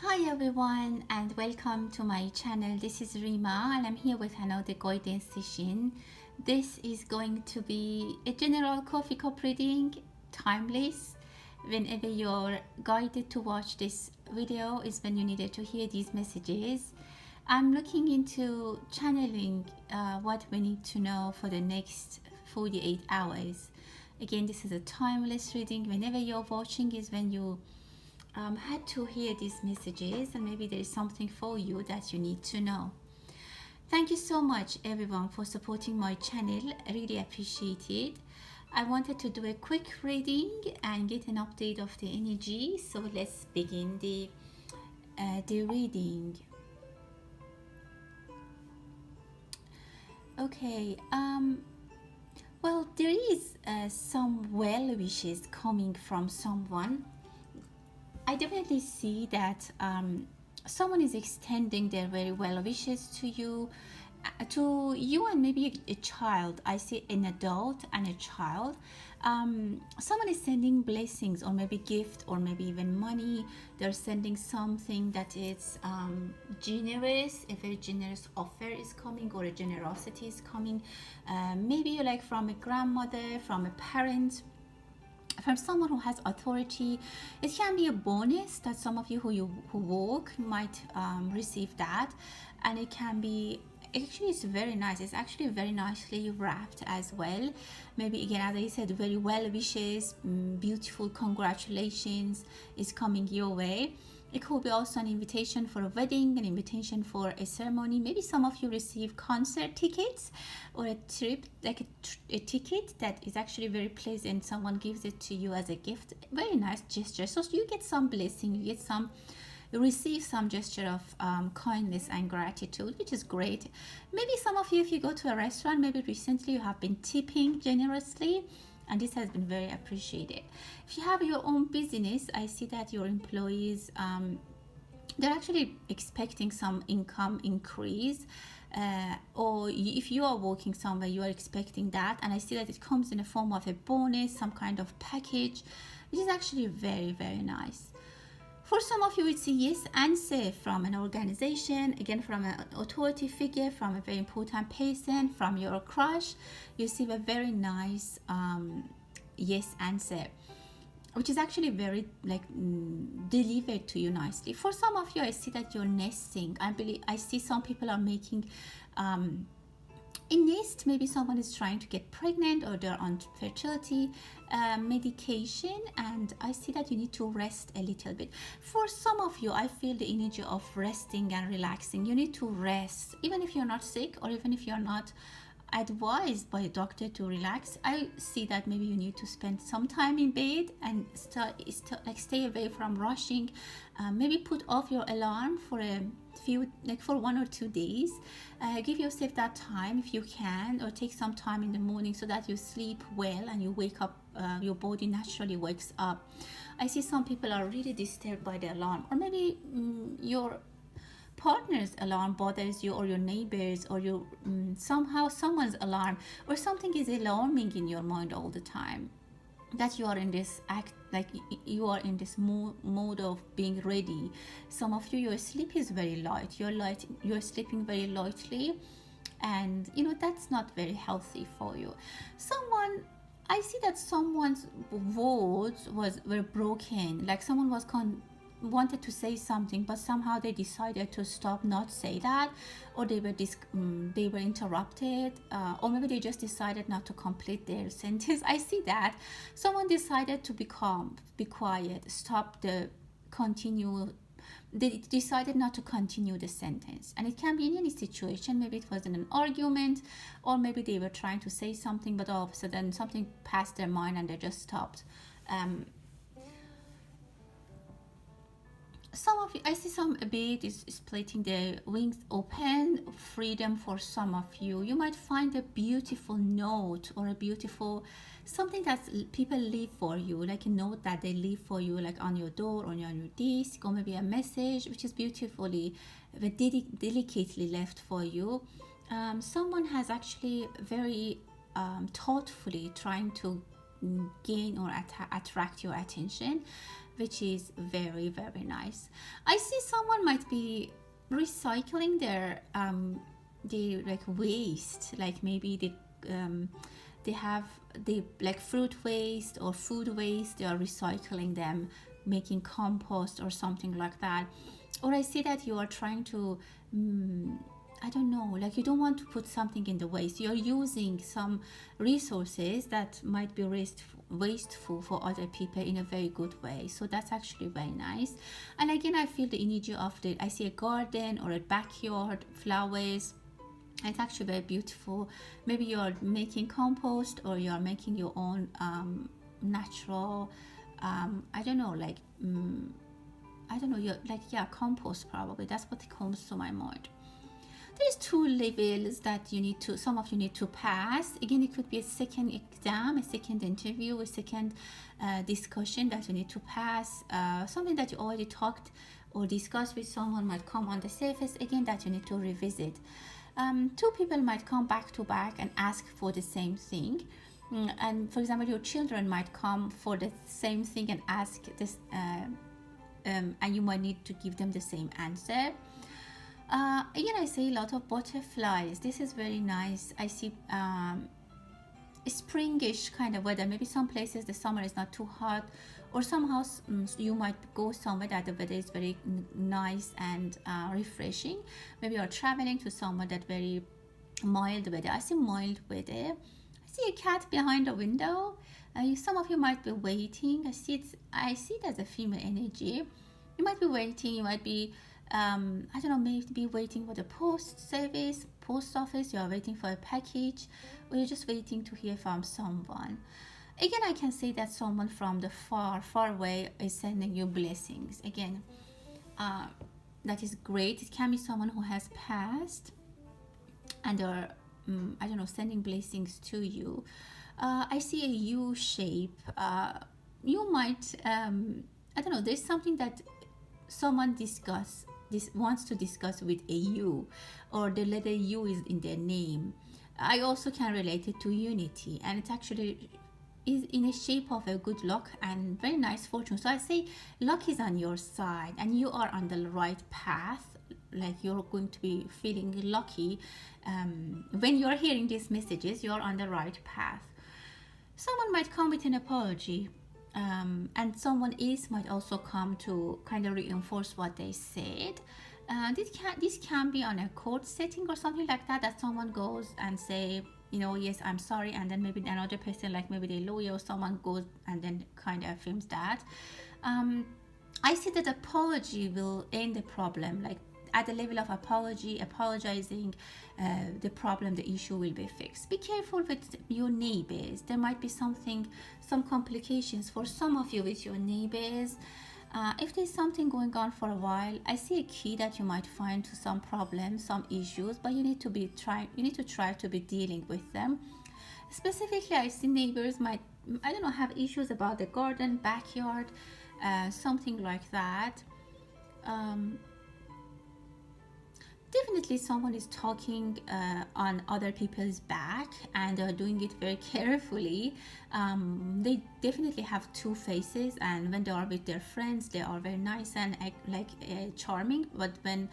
Hi everyone and welcome to my channel. This is Rima and I'm here with another guidance session. This is going to be a general coffee cup reading, timeless. Whenever you're guided to watch this video is when you needed to hear these messages. I'm looking into channeling what we need to know for the next 48 hours. Again, this is a timeless reading. Whenever you're watching is when you had to hear these messages, and maybe there is something for you that you need to know. Thank you so much everyone for supporting my channel. I really appreciate it. I wanted to do a quick reading and get an update of the energy, so let's begin the reading. Okay, well, there is some well wishes coming from someone. I definitely see that someone is extending their very well wishes to you, and maybe a child. I see an adult and a child. Someone is sending blessings or maybe gift or maybe even money. They're sending something that is generous. A very generous offer is coming, or a generosity is coming. Maybe like from a grandmother, from a parent, from someone who has authority. It can be a bonus that some of you who work might receive that, and it can be, actually it's very nice, it's actually very nicely wrapped as well. Maybe again, as I said, very well wishes, beautiful congratulations is coming your way. It could be also an invitation for a wedding, an invitation for a ceremony. Maybe some of you receive concert tickets or a trip, like a ticket that is actually very pleasant. Someone gives it to you as a gift. Very nice gesture. So you get some blessing, you receive some gesture of kindness and gratitude, which is great. Maybe some of you, if you go to a restaurant, maybe recently you have been tipping generously, and this has been very appreciated. If you have your own business, I see that your employees, they're actually expecting some income increase, or if you are working somewhere, you are expecting that, and I see that it comes in the form of a bonus, some kind of package, which is actually very, very nice. For some of you, it's a yes answer from an organization, again from an authority figure, from a very important person, from your crush. You receive a very nice yes answer, which is actually very delivered to you nicely. For some of you, I see that you're nesting. I see some people are making a nest. Maybe someone is trying to get pregnant, or they're on fertility medication, and I see that you need to rest a little bit. For some of you, I feel the energy of resting and relaxing. You need to rest, even if you're not sick, or even if you're not advised by a doctor to relax. I see that maybe you need to spend some time in bed and stay away from rushing. Maybe put off your alarm for a few, like for 1 or 2 days. Give yourself that time if you can, or take some time in the morning so that you sleep well and you wake up, your body naturally wakes up. I see some people are really disturbed by the alarm, or maybe your partner's alarm bothers you, or your neighbors, or your somehow someone's alarm, or something is alarming in your mind all the time, that you are in this act, like you are in this mode of being ready. Some of you, your sleep is very light, you're sleeping very lightly, and that's not very healthy for you. I see that someone's words were broken, like someone wanted to say something, but somehow they decided to stop, not say that, or they were interrupted, or maybe they just decided not to complete their sentence. I see that someone decided to be calm, be quiet, stop the continue. They decided not to continue the sentence, and it can be in any situation. Maybe it was in an argument, or maybe they were trying to say something, but all of a sudden something passed their mind and they just stopped. Some of you, I see some bird is splitting their wings open. Freedom for some of you. You might find a beautiful note, or a beautiful something that people leave for you, like a note that they leave for you, like on your door, or on your desk, or maybe a message which is beautifully, delicately left for you. Someone has actually very thoughtfully trying to gain or attract your attention, which is very, very nice. I see someone might be recycling their like waste, like maybe they have the like fruit waste or food waste, they are recycling them, making compost or something like that. Or I see that you are trying to I don't know, like you don't want to put something in the waste. You're using some resources that might be wasteful for other people in a very good way. So that's actually very nice. And again, I feel the energy of I see a garden or a backyard, flowers. It's actually very beautiful. Maybe you're making compost or you're making your own natural, I don't know, like, I don't know, you're like, yeah, compost probably. That's what comes to my mind. There's two levels that you need to, some of you need to pass. Again, it could be a second exam, a second interview, a second discussion that you need to pass. Something that you already talked or discussed with someone might come on the surface again that you need to revisit. Two people might come back to back and ask for the same thing. And for example, your children might come for the same thing and ask this, and you might need to give them the same answer. Again, I see a lot of butterflies. This is very nice. I see springish kind of weather. Maybe some places the summer is not too hot, or somehow you might go somewhere that the weather is very nice and refreshing. Maybe you're traveling to somewhere that very mild weather. I see mild weather. I see a cat behind the window. Some of you might be waiting. I see it as a female energy. You might be waiting. You might be I don't know, maybe waiting for the post office. You are waiting for a package, or you're just waiting to hear from someone. Again, I can say that someone from the far away is sending you blessings. Again, that is great. It can be someone who has passed and are I don't know, sending blessings to you. I see a U shape. You might I don't know, there's something that someone wants to discuss with a U, or the letter U is in their name. I also can relate it to unity, and it actually is in a shape of a good luck and very nice fortune. So I say luck is on your side and you are on the right path. Like you're going to be feeling lucky when you're hearing these messages. You're on the right path. Someone might come with an apology, and someone else might also come to kind of reinforce what they said. This can be on a court setting or something like that, that someone goes and say, you know, yes, I'm sorry, and then maybe another person, like maybe the lawyer or someone, goes and then kind of affirms that. I see that apology will end the problem, like at the level of apologizing, the problem, the issue will be fixed. Be careful with your neighbors. There might be some complications for some of you with your neighbors. If there's something going on for a while, I see a key that you might find to some problems, some issues, but you need to try to be dealing with them. Specifically, I see neighbors might, I don't know, have issues about the garden, backyard, something like that. Definitely someone is talking on other people's back, and they're doing it very carefully. They definitely have two faces, and when they are with their friends they are very nice and charming, but when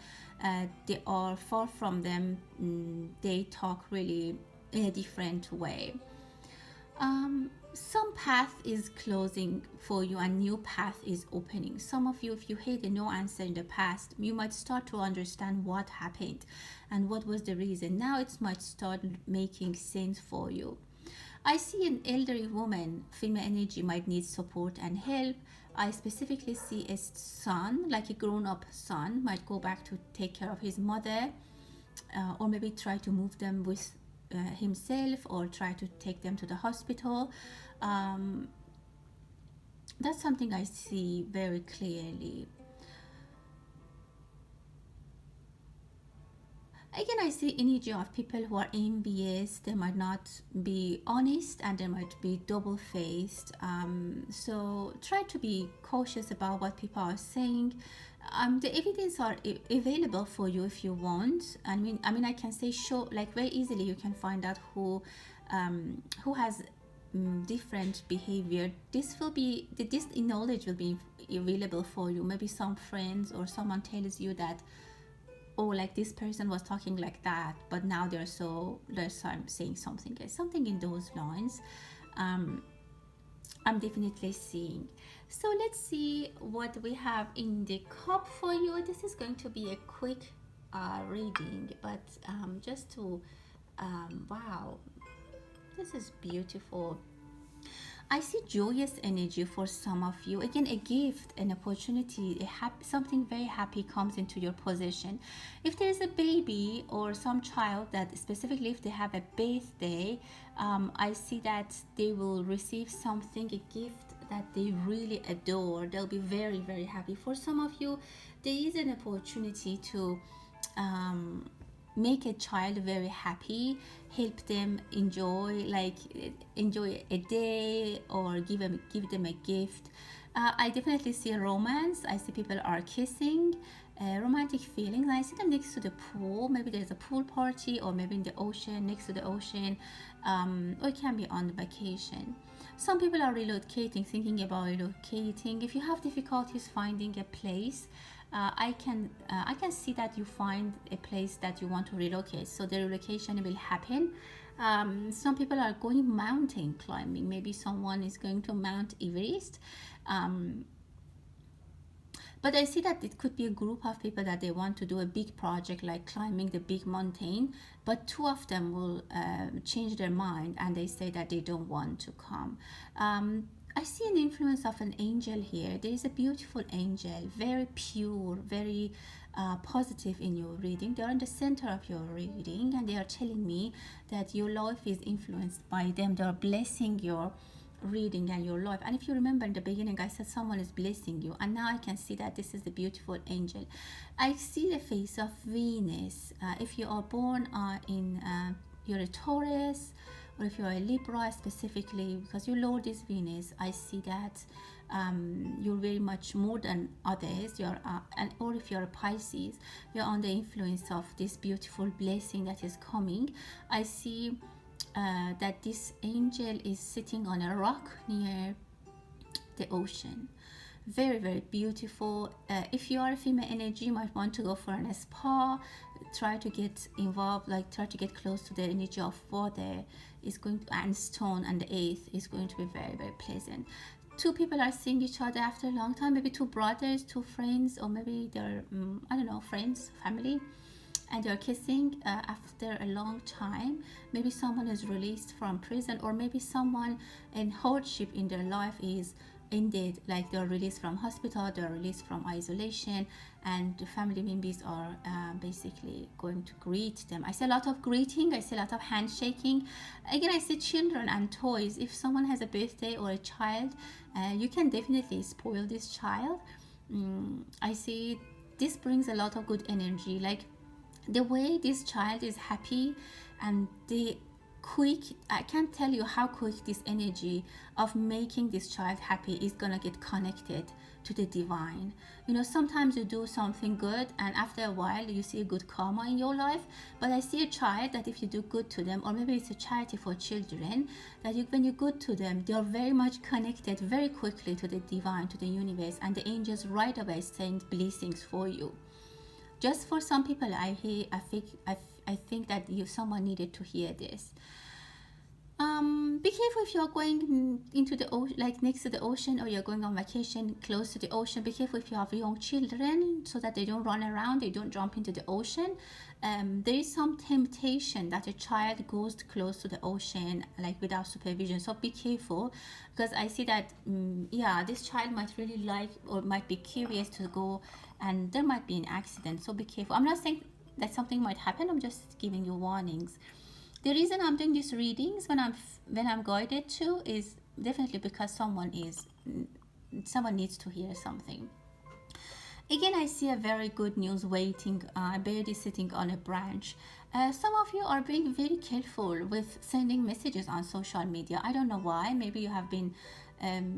they are far from them, they talk really in a different way. Some path is closing for you and new path is opening. Some of you, if you had a no answer in the past, you might start to understand what happened and what was the reason. Now it might start making sense for you. I see an elderly woman, female energy, might need support and help. I specifically see a son, like a grown-up son, might go back to take care of his mother, or maybe try to move them with himself, or try to take them to the hospital. That's something I see very clearly. Again, I see energy of people who are envious. They might not be honest and they might be double-faced. So try to be cautious about what people are saying. The evidence are available for you if you want. I mean, I can say show, like very easily you can find out who has different behavior, this knowledge will be available for you. Maybe some friends or someone tells you that, oh, like this person was talking like that, but now they're saying something else, something in those lines. um, I'm definitely seeing. So let's see what we have in the cup for you. This is going to be a quick reading, but just to wow, this is beautiful. I see joyous energy for some of you. Again, a gift, an opportunity, something very happy comes into your possession. If there is a baby or some child that specifically if they have a birthday, I see that they will receive something, a gift that they really adore. They'll be very, very happy. For some of you, there is an opportunity to make a child very happy, help them enjoy a day, or give them a gift. I definitely see romance. I see people are kissing, romantic feelings. I see them next to the pool. Maybe there's a pool party, or maybe in the ocean, next to the ocean, or it can be on vacation. Some people are relocating, thinking about relocating. If you have difficulties finding a place, I can see that you find a place that you want to relocate, so the relocation will happen. Some people are going mountain climbing. Maybe someone is going to Mount Everest. But I see that it could be a group of people that they want to do a big project like climbing the big mountain, but two of them will change their mind and they say that they don't want to come. I see an influence of an angel here. There is a beautiful angel, very pure, very positive in your reading. They are in the center of your reading and they are telling me that your life is influenced by them. They are blessing your reading and your life. And if you remember in the beginning, I said someone is blessing you, and now I can see that this is the beautiful angel. I see the face of Venus. If you are born in you're a Taurus, or if you're a Libra specifically, because your Lord is Venus, I see that you're very much more than others. Or if you're a Pisces, you're under influence of this beautiful blessing that is coming. I see that this angel is sitting on a rock near the ocean. Very, very beautiful. If you are a female energy, you might want to go for a spa. Try to get involved, try to get close to the energy of water and stone and the earth is going to be very, very pleasant. Two people are seeing each other after a long time, maybe two brothers, two friends, or maybe they're I don't know, friends, family, and they're kissing after a long time. Maybe someone is released from prison, or maybe someone in hardship in their life is ended, like they're released from hospital, they're released from isolation, and the family members are basically going to greet them. I see a lot of greeting, I see a lot of handshaking. Again, I see children and toys. If someone has a birthday or a child, you can definitely spoil this child. I see this brings a lot of good energy, like the way this child is happy, and I can't tell you how quick this energy of making this child happy is gonna get connected to the divine. Sometimes you do something good and after a while you see a good karma in your life, but I see a child that if you do good to them, or maybe it's a charity for children, that when you're good to them, they are very much connected very quickly to the divine, to the universe, and the angels right away send blessings for you. Just for some people, I think that someone needed to hear this. Be careful if you're going into the ocean, like next to the ocean, or you're going on vacation close to the ocean. Be careful if you have young children, so that they don't run around, they don't jump into the ocean. There is some temptation that a child goes close to the ocean, like without supervision. So be careful, because I see that this child might really like or might be curious to go, and there might be an accident. So be careful. I'm not saying that something might happen. I'm just giving you warnings. The reason I'm doing these readings when I'm guided to is definitely because someone needs to hear something. Again, I see a very good news waiting. A bird is sitting on a branch. Some of you are being very careful with sending messages on social media. I don't know why. Maybe you have been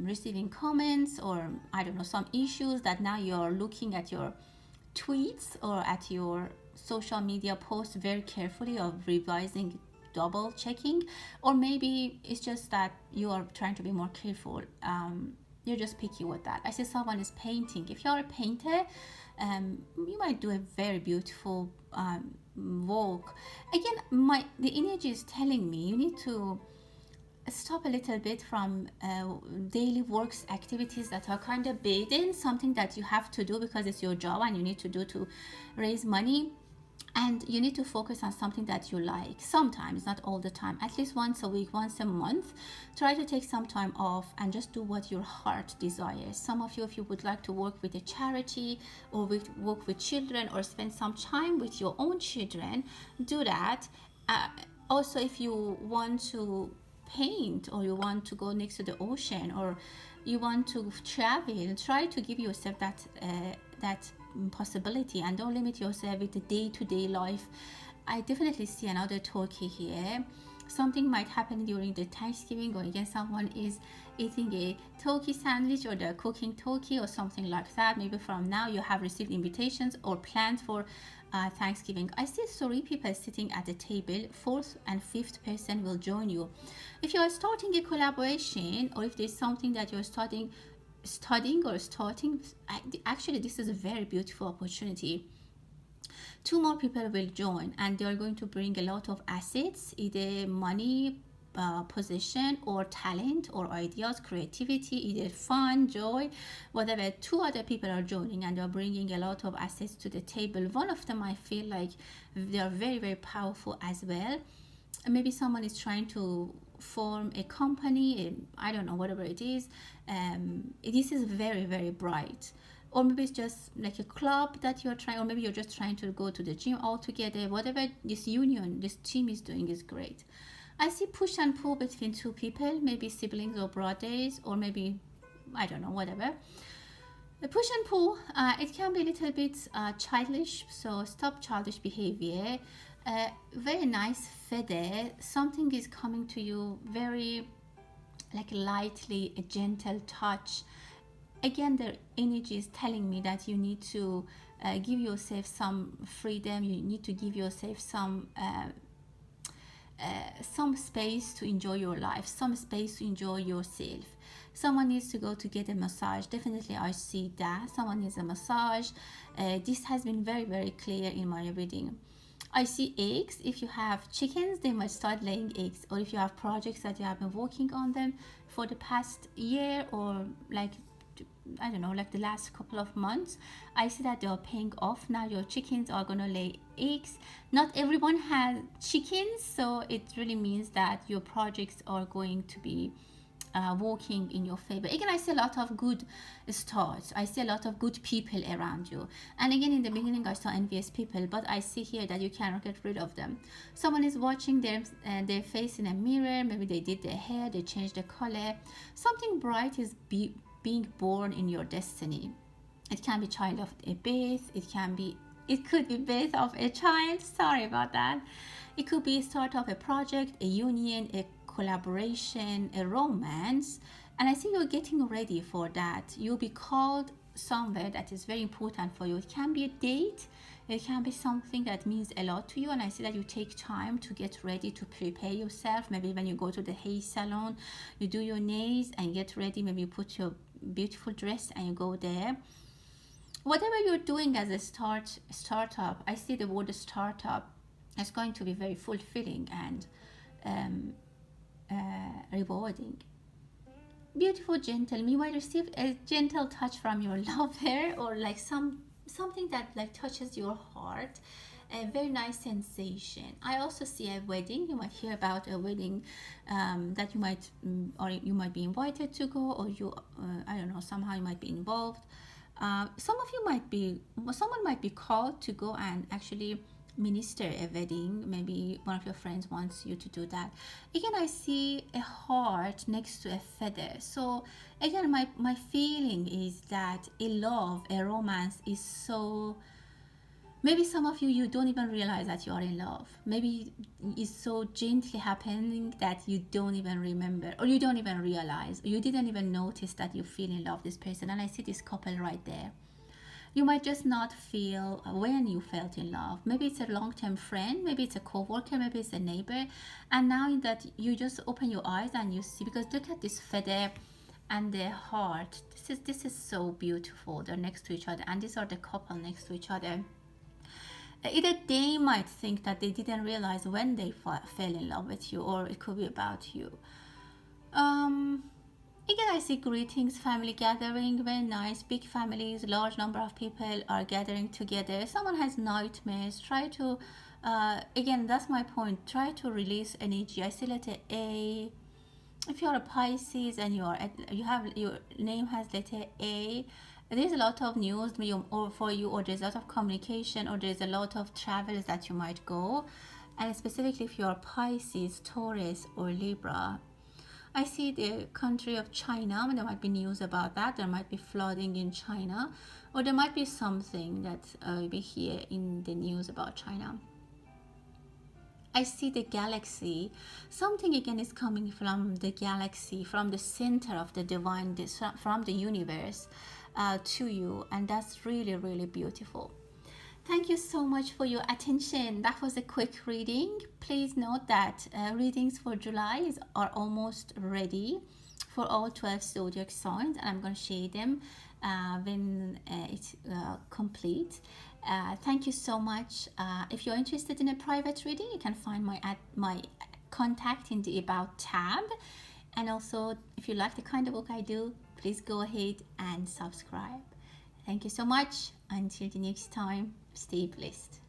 receiving comments, or I don't know, some issues that now you're looking at your tweets or at your social media posts very carefully, or revising double checking, or maybe it's just that you are trying to be more careful. You're just picky with that. I see someone is painting. If you're a painter, you might do a very beautiful work. Again, the energy is telling me you need to stop a little bit from daily works activities that are kind of burden, something that you have to do because it's your job and you need to do to raise money, and you need to focus on something that you like. Sometimes, not all the time, at least once a week, once a month, try to take some time off and just do what your heart desires. Some of you, if you would like to work with a charity or work with children or spend some time with your own children, do that. Also, if you want to paint, or you want to go next to the ocean, or you want to travel, try to give yourself that possibility, and don't limit yourself with the day-to-day life. I definitely see another turkey here. Something might happen during the Thanksgiving, or again someone is eating a turkey sandwich, or they're cooking turkey or something like that. Maybe from now you have received invitations or plans for Thanksgiving. I see 3 people sitting at the table. 4th and 5th person will join you. If you are starting a collaboration, or if there's something that you're studying, actually this is a very beautiful opportunity. 2 more people will join, and they are going to bring a lot of assets, either money, position, or talent, or ideas, creativity, either fun, joy, whatever. 2 other people are joining, and they're bringing a lot of assets to the table. One of them, I feel like they are very, very powerful as well. Maybe someone is trying to form a company, I don't know, whatever it is. This is very, very bright. Or maybe it's just like a club that you're trying, or maybe you're just trying to go to the gym all together. Whatever this union, this team is doing is great. I see push and pull between 2 people, maybe siblings or brothers, or maybe, I don't know, whatever. The push and pull, it can be a little bit childish, so stop childish behavior. Very nice feather, something is coming to you very like lightly, a gentle touch. Again, the energy is telling me that you need to give yourself some freedom. You need to give yourself some space to enjoy your life, some space to enjoy yourself. Someone needs to go to get a massage. Definitely I see that someone needs a massage. This has been very, very clear in my reading. I see eggs. If you have chickens, they might start laying eggs. Or if you have projects that you have been working on them for the past year, or like, I don't know, like the last couple of months, I see that they are paying off. Now your chickens are gonna lay eggs. Not everyone has chickens, so it really means that your projects are going to be working in your favor. Again, I see a lot of good starts. I see a lot of good people around you. And again, in the beginning, I saw envious people, but I see here that you cannot get rid of them. Someone is watching their face in a mirror. Maybe they did their hair, they changed the color. Something bright is being born in your destiny. It can be child of a birth. It could be birth of a child. Sorry about that. It could be start of a project, a union, a collaboration, a romance. And I think you're getting ready for that. You'll be called somewhere that is very important for you. It can be a date. It can be something that means a lot to you. And I see that you take time to get ready, to prepare yourself. Maybe when you go to the hair salon, you do your nails and get ready. Maybe you put your beautiful dress and you go there. Whatever you're doing as a startup, I see the word startup is going to be very fulfilling and rewarding. Beautiful, gentle. You might receive a gentle touch from your lover, or like something that like touches your heart. A very nice sensation. I also see a wedding. You might hear about a wedding that you might or you might be invited to go, or you I don't know, somehow you might be involved. Someone might be called to go and actually minister a wedding. Maybe one of your friends wants you to do that. Again, I see a heart next to a feather. So again, my feeling is that a love, a romance is so, maybe some of you don't even realize that you are in love. Maybe it's so gently happening that you don't even remember, or you don't even realize, or you didn't even notice that you feel in love with this person. And I see this couple right there. You might just not feel when you felt in love. Maybe it's a long-term friend, maybe it's a co-worker, maybe it's a neighbor, and now that you just open your eyes and you see, because look at this feather and the heart. This is so beautiful. They're next to each other, and these are the couple next to each other. Either they might think that they didn't realize when they fell in love with you, or it could be about you. um Again, I see greetings, family gathering, very nice, big families, large number of people are gathering together. Someone has nightmares. Try to, again, that's my point. Try to release energy. I see letter A. If you are a Pisces and you have your name has letter A, there's a lot of news or for you, or there's a lot of communication, or there's a lot of travels that you might go. And specifically, if you are Pisces, Taurus, or Libra, I see the country of China. There might be news about that. There might be flooding in China, or there might be something that we hear in the news about China. I see the galaxy. Something again is coming from the galaxy, from the center of the divine, from the universe to you, and that's really, really beautiful. Thank you so much for your attention. That was a quick reading. Please note that readings for July are almost ready for all 12 zodiac signs, and I'm going to share them when it's complete. Thank you so much. If you're interested in a private reading, you can find my contact in the About tab. And also, if you like the kind of work I do, please go ahead and subscribe. Thank you so much. Until the next time, stay blessed.